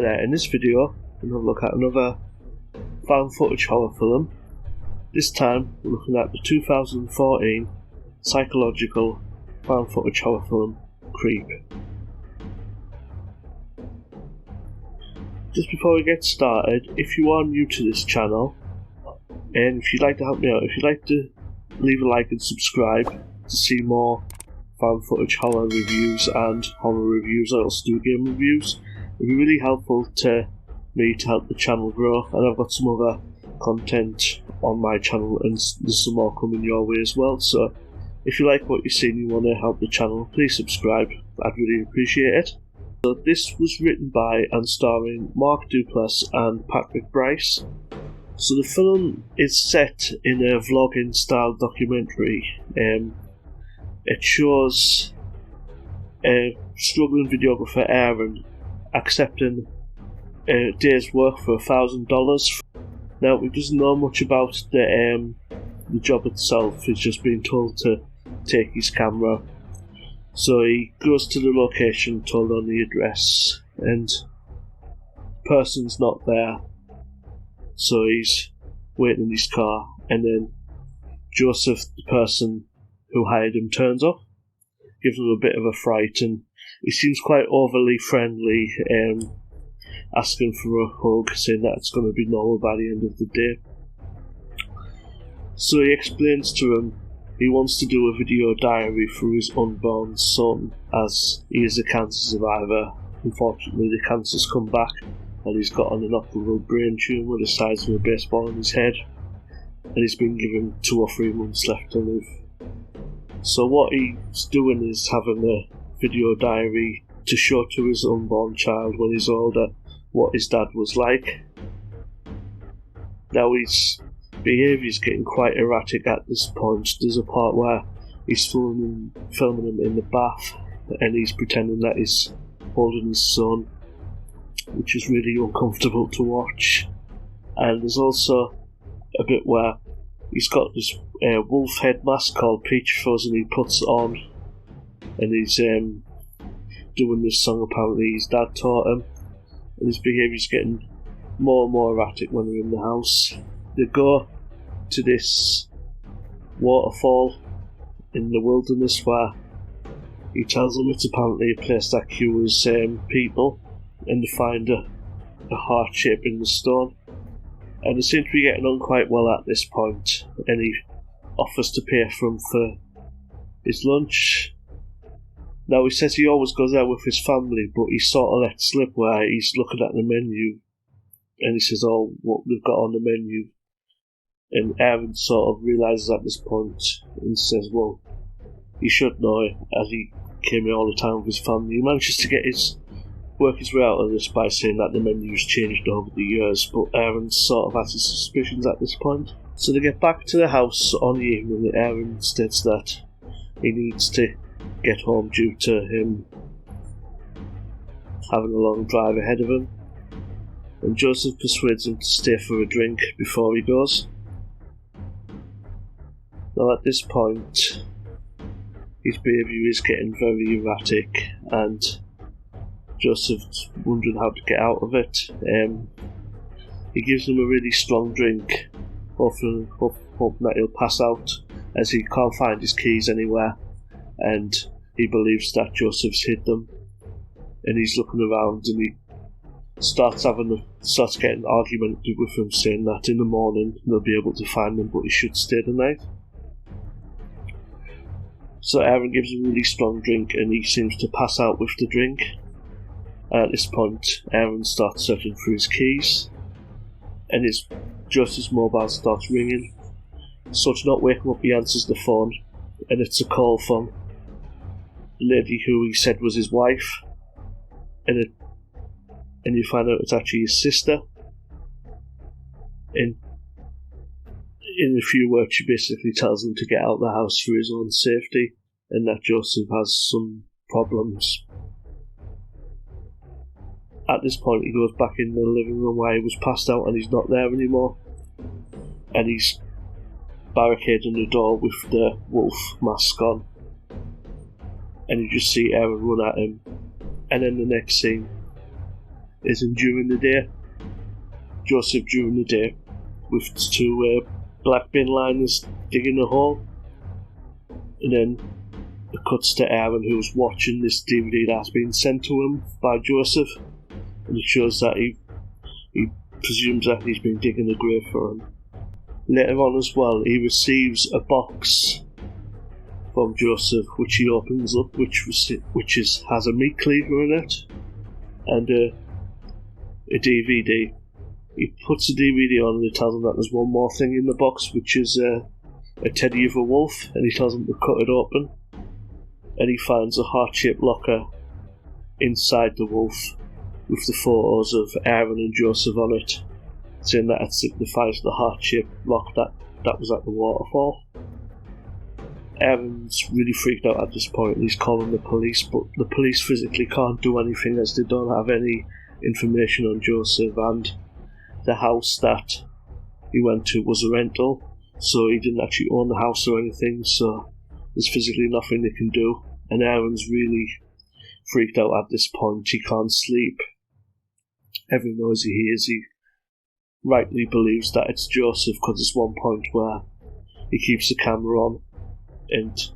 there, in this video we're going to look at another found footage horror film. This time we're looking at the 2014 psychological found footage horror film, Creep. Just before we get started, if you are new to this channel, and if you'd like to help me out, if you'd like to leave a like and subscribe to see more found footage horror reviews and horror reviews, I also do game reviews. It'd be really helpful to me to help the channel grow, and I've got some other content on my channel and there's some more coming your way as well. So if you like what you see and you want to help the channel, please subscribe. I'd really appreciate it. So this was written by and starring Mark Duplass and Patrick Bryce. So the film is set in a vlogging style documentary. It shows a struggling videographer, Aaron, accepting a day's work for $1,000. Now, he doesn't know much about the job itself. He's just been told to take his camera. So he goes to the location told on the address, and the person's not there. So he's waiting in his car, and then Joseph, the person who hired him, turns up, gives him a bit of a fright, and he seems quite overly friendly, asking for a hug, saying that it's going to be normal by the end of the day. So he explains to him he wants to do a video diary for his unborn son, as he is a cancer survivor. Unfortunately, the cancer's come back, and he's got an inoperable brain tumour the size of a baseball in his head, and he's been given 2 or 3 months left to live. So what he's doing is having a video diary to show to his unborn child when he's older what his dad was like. Now his behaviour is getting quite erratic at this point. There's a part where he's filming him in the bath, and he's pretending that he's holding his son, which is really uncomfortable to watch. And there's also a bit where he's got this wolf head mask called Peach Fuzz, and he puts it on, and he's doing this song apparently his dad taught him, and his behaviour's getting more and more erratic when they're in the house. They go to this waterfall in the wilderness where he tells them it's apparently a place that cures people, and they find a heart shape in the stone, and they seem to be getting on quite well at this point, and he offers to pay for him for his lunch. Now he says he always goes out with his family, but he sort of lets slip where he's looking at the menu and he says, "Oh, what they've got on the menu," and Aaron sort of realises at this point and says, "Well, he should know, as he came here all the time with his family." He manages to work his way out of this by saying that the menu's changed over the years, but Aaron sort of has his suspicions at this point. So they get back to the house on the evening, and Aaron states that he needs to get home due to him having a long drive ahead of him, and Joseph persuades him to stay for a drink before he goes. Now at this point, his behaviour is getting very erratic, and Joseph's wondering how to get out of it. He gives him a really strong drink, hoping that he'll pass out, as he can't find his keys anywhere, and he believes that Joseph's hid them. And he's looking around, and he starts getting argumentative with him, saying that in the morning they'll be able to find them, but he should stay the night. So Aaron gives him a really strong drink, and he seems to pass out with the drink. At this point, Aaron starts searching for his keys, and Joseph's mobile starts ringing. So to not wake him up, he answers the phone, and it's a call from the lady who he said was his wife, and you find out it's actually his sister. And in a few words, she basically tells him to get out of the house for his own safety, and that Joseph has some problems. At this point, he goes back in the living room where he was passed out, and he's not there anymore, and he's barricading the door with the wolf mask on, and you just see Aaron run at him. And then the next scene, is in during the day. Joseph during the day with two black bin liners digging a hole, and then it cuts to Aaron, who's watching this DVD that's been sent to him by Joseph, and it shows that he presumes that he's been digging a grave for him. Later on as well, he receives a box from Joseph, which he opens up, which has a meat cleaver in it and a DVD. He puts the DVD on and he tells him that there's one more thing in the box, which is a teddy of a wolf, and he tells him to cut it open, and he finds a heart-shaped locker inside the wolf with the photos of Aaron and Joseph on it, saying that it signifies the heart-shaped lock that was at the waterfall. Aaron's really freaked out at this point, and he's calling the police, but the police physically can't do anything as they don't have any information on Joseph, and the house that he went to was a rental, so he didn't actually own the house or anything, so there's physically nothing they can do, and Aaron's really freaked out at this point. He can't sleep. Every noise he hears, he rightly believes that it's Joseph, because there's one point where he keeps the camera on and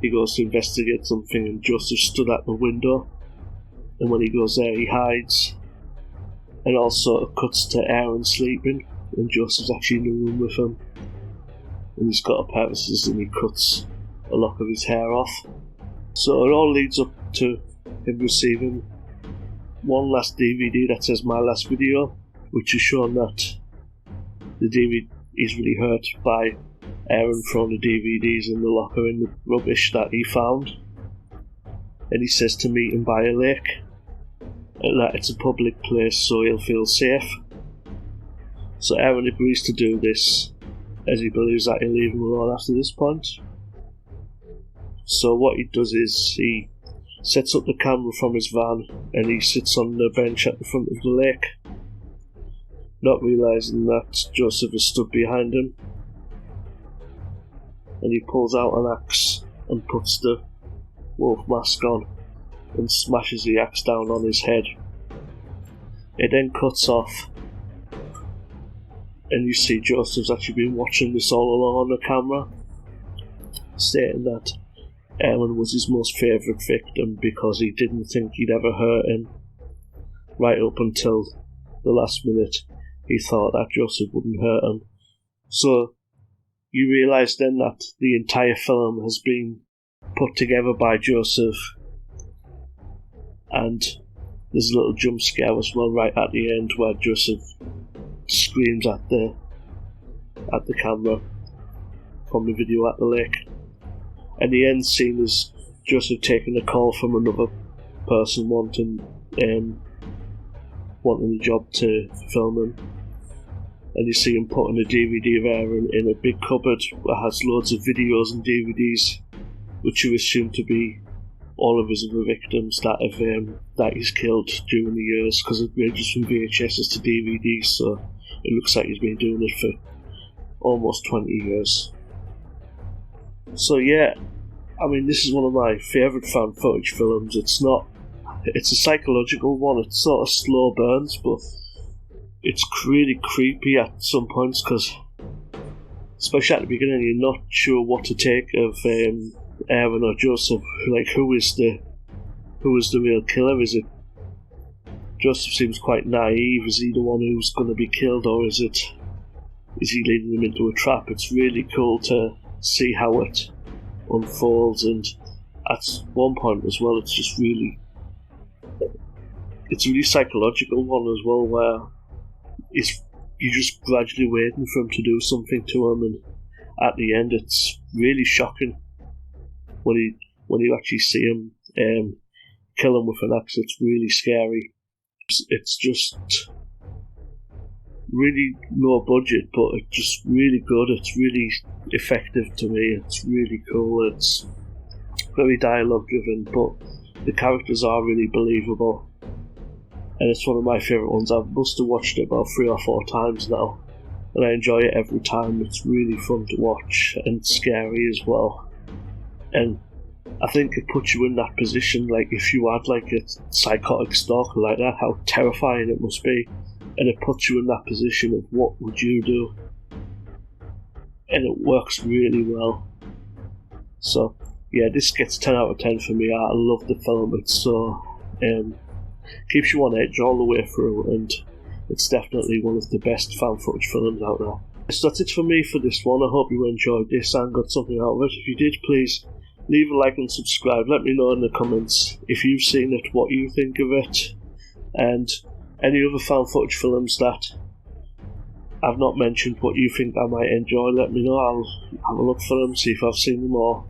he goes to investigate something, and Joseph stood at the window, and when he goes there he hides, and also it cuts to Aaron sleeping and Joseph's actually in the room with him, and he's got a pair of scissors and he cuts a lock of his hair off. So it all leads up to him receiving one last DVD that says "My Last Video," which is showing that the DVD is really hurt by Aaron throwing the DVDs in the locker in the rubbish that he found, and he says to meet him by a lake, and that it's a public place so he'll feel safe. So Aaron agrees to do this, as he believes that he'll leave him alone after this point. So what he does is he sets up the camera from his van and he sits on the bench at the front of the lake, not realising that Joseph is stood behind him, and he pulls out an axe and puts the wolf mask on and smashes the axe down on his head. It then cuts off, and you see Joseph's actually been watching this all along on the camera, stating that Aaron was his most favourite victim because he didn't think he'd ever hurt him. Right up until the last minute, he thought that Joseph wouldn't hurt him. So you realise then that the entire film has been put together by Joseph, and there's a little jump scare as well right at the end where Joseph screams at the camera from the video at the lake. And the end scene is Joseph taking a call from another person wanting a job to film him, and you see him putting a DVD of Aaron in a big cupboard that has loads of videos and DVDs, which you assume to be all of his other victims that he's killed during the years, because it ranges from VHSs to DVDs, so it looks like he's been doing it for almost 20 years. So yeah, I mean, this is one of my favourite found footage films. It's a psychological one, it's sort of slow burns, but it's really creepy at some points, because especially at the beginning you're not sure what to take of Aaron or Joseph. Like, who is the real killer? Is it Joseph? Seems quite naive. Is he the one who's going to be killed, or is he leading them into a trap? It's really cool to see how it unfolds, and at one point as well it's a really psychological one as well, where you're just gradually waiting for him to do something to him, and at the end it's really shocking when you actually see him kill him with an axe. It's really scary. It's just really low budget, but it's just really good. It's really effective to me. It's really cool. It's very dialogue driven, but the characters are really believable, and it's one of my favourite ones. I must have watched it about 3 or 4 times now, and I enjoy it every time. It's really fun to watch and scary as well, and I think it puts you in that position, like if you had like a psychotic stalker like that, how terrifying it must be, and it puts you in that position of what would you do, and it works really well. So yeah, this gets 10 out of 10 for me. I love the film. It's so keeps you on edge all the way through, and it's definitely one of the best found footage films out there. So that's it for me for this one. I hope you enjoyed this and got something out of it. If you did, please leave a like and subscribe. Let me know in the comments if you've seen it, what you think of it, and any other found footage films that I've not mentioned what you think I might enjoy. Let me know. I'll have a look for them, see if I've seen them all,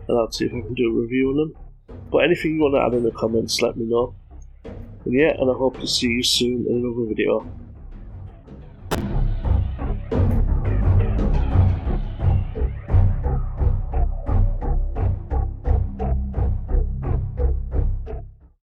and I'll see if I can do a review on them. But anything you want to add in the comments, let me know. And yeah, and I hope to see you soon in another video.